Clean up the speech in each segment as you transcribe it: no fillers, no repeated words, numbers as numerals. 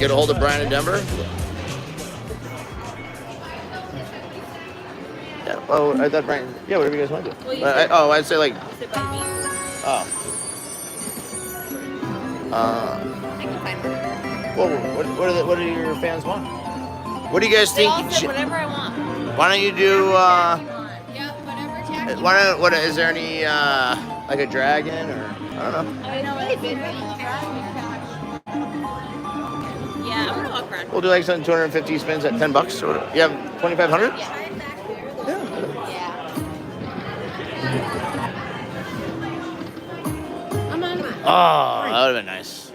get a hold of Brian in Denver. Yeah. Oh, I thought Brian. Yeah, whatever you guys want to do. Well, I'd say like. Oh. What do your fans want? What do you guys think? Whatever I want. Why don't you do? Yeah, whatever. What is there any like a dragon or I don't know? I know really big. Yeah, I'm gonna walk around. We'll do like some 250 spins at $10. Or you have 2,500? Yeah. Oh, that would have been nice.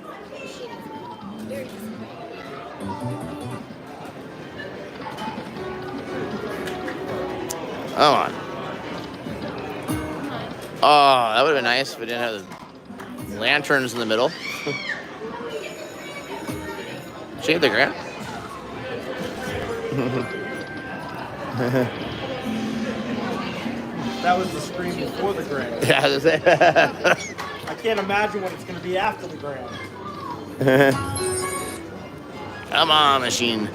Come on. Oh, that would have been nice if we didn't have the lanterns in the middle. Shave the grant. That was the screen before the grand. Yeah, I was gonna say. I can't imagine what it's going to be after the grand. Come on, machine.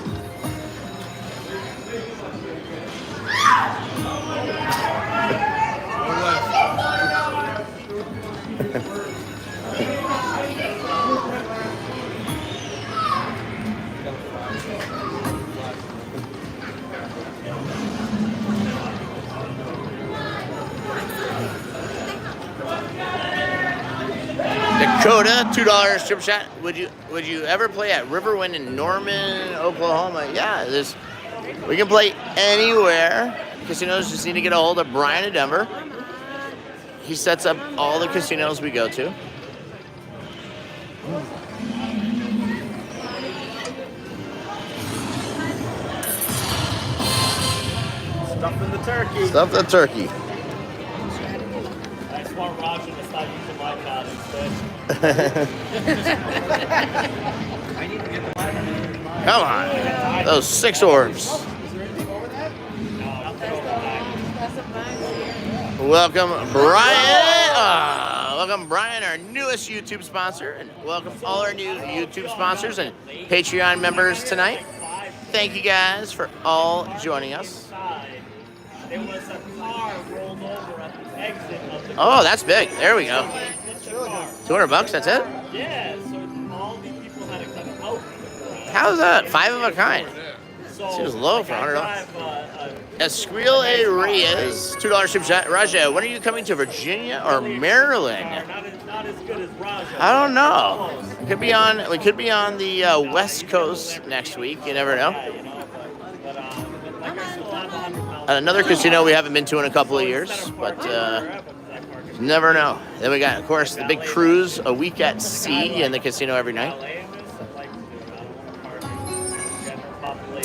Dakota, $2 strip shot. Would you ever play at Riverwind in Norman, Oklahoma? Yeah, we can play anywhere. Casinos just need to get a hold of Brian in Denver. He sets up all the casinos we go to. Stuffing the turkey. Stuff the turkey. I just want Roger to stop using my card instead. I need to get the light. Come on. Those 6 orbs. Is there anything over that? No, I'll take it. Welcome, Brian. Welcome, Brian, our newest YouTube sponsor. And welcome all our new YouTube sponsors and Patreon members tonight. Thank you guys for all joining us. There was a car rolled over at the exit of the Oh, that's big. There we go. $200, that's it? Yeah, so all these people had to come out. How's that? 5 of a kind. So Seems low for $100. Escriel A. Reyes, $2 strip shot. Raja, when are you coming to Virginia or Maryland? Not as good as Raja. I don't know. We could be on the West Coast next week. You never know. Another casino we haven't been to in a couple of years, but never know. Then we got, of course, the big cruise, a week at sea in the casino every night.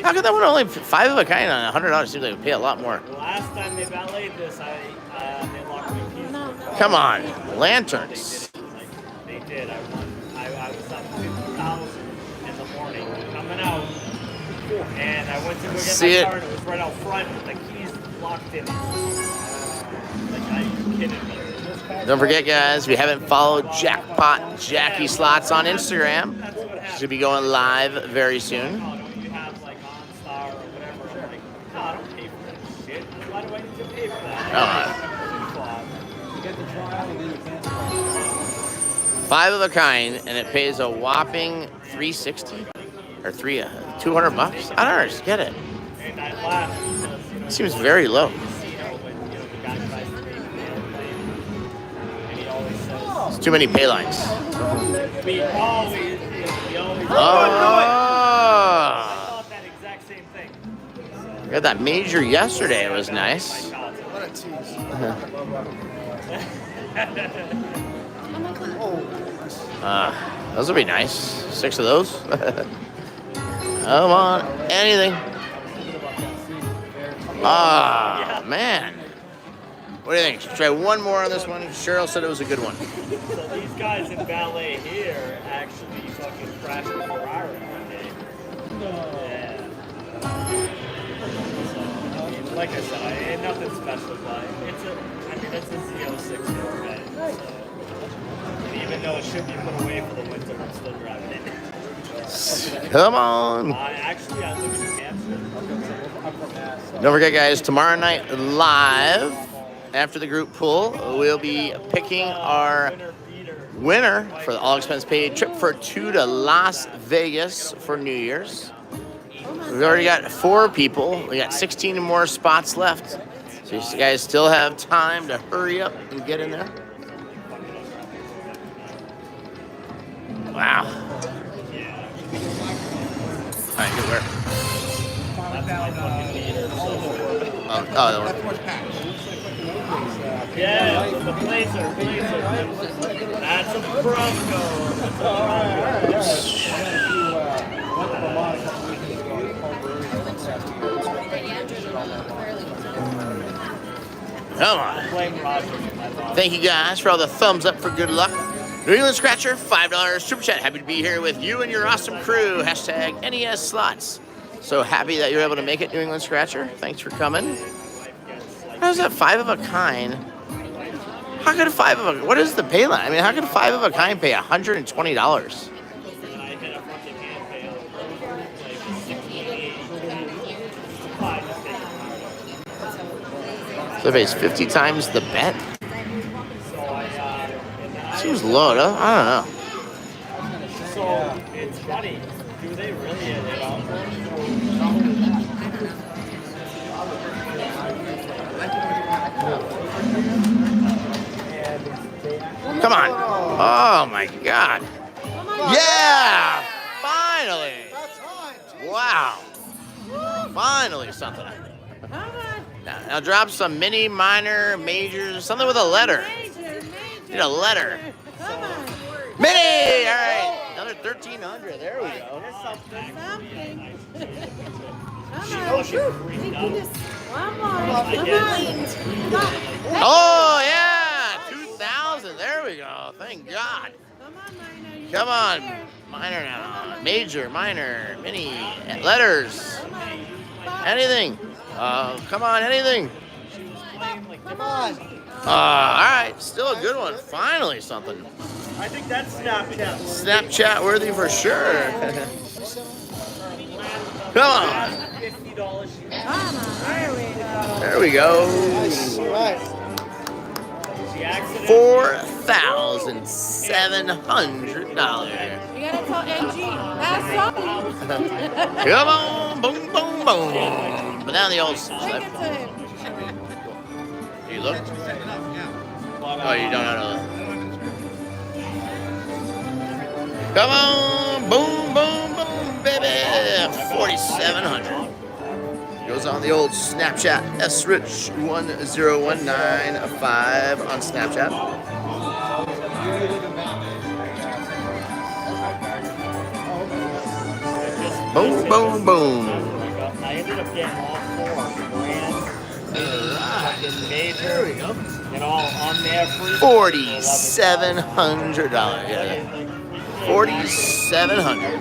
How could that one only 5 of a kind on $100? Seems like we pay a lot more. The last time they valeted this, they locked me keys. Come on, lanterns. They did. I was up 50,000 in the morning coming out, and I went to go get See my it? car, and it was right out front with the keys locked in. Like, are you kidding me? Don't forget, guys, if you haven't followed Jackpot Jackie Slots on Instagram, should be going live very soon. Don't you have like OnStar or whatever? Like, no, I don't pay for that shit. Why do I need to pay for that? You get the trial and then you cancel. 5 of a kind, and it pays a whopping $360 or $200. I don't just get it. And I laugh because, Seems very low. It's too many pay lines. We always Oh! I thought that exact same thing. We got that major yesterday. It was nice. What a tease. Those would be nice. 6 of those. Come on, anything. Ah, man. What do you think? Should we try one more on this one? Cheryl said it was a good one. So these guys in ballet here actually fucking crashed a Ferrari one day. Yeah. So, like I said, ain't nothing special, but it's a Z06 Corvette. So, and even though it should be put away for the winter, I'm still driving it. Come on. Actually, I live in New Hampshire. I'm from Mass. Don't forget, guys, tomorrow night live, after the group pool, we'll be picking our winner for the all-expense paid trip for 2 to Las Vegas for New Year's. We've already got 4 people. We got 16 more spots left. So you guys still have time to hurry up and get in there. Wow. All right, good work. Oh, that one. Yeah, the Blazer. That's a Bronco. Come on. Thank you guys for all the thumbs up for good luck. New England Scratcher, $5 super chat. Happy to be here with you and your awesome crew. Hashtag NES slots. So happy that you're able to make it, New England Scratcher. Thanks for coming. How's that 5 of a kind? How could a 5 of a, what is the pay line? I mean, how could a 5 of a kind pay $120? So it pays 50 times the bet? Seems low, though. I don't know. So it's funny. Do they really? Come on. Oh, my God. Yeah! Finally. Wow. Finally something. Now drop some mini, minor, major, something with a letter. Need a letter. Mini! All right. Another 1,300. There we go. Something. Oh, yeah. 2,000. There we go. Thank God. Come on. Minor now. Major, minor, mini, letters. Anything. Come on, anything. Come on. All right. Still a good one. Finally something. I think that's Snapchat. Snapchat worthy for sure. Come on. $50. There we go. $4,700. You gotta tell AG. That's something. Come on, boom, boom, boom. But now the old Take stuff. it to him. You look? Oh, you don't know. Come on, boom, boom, boom, baby. 4,700. Goes on the old Snapchat. SRich1019 on Snapchat. Boom, boom, boom. I ended up getting all 4 grand, major, and all on there free. $4,700. Yeah. 4,700.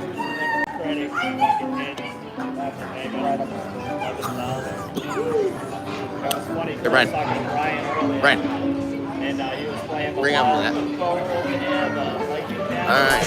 Hey, Brian. Brian. And he was playing Bring him to that. All right.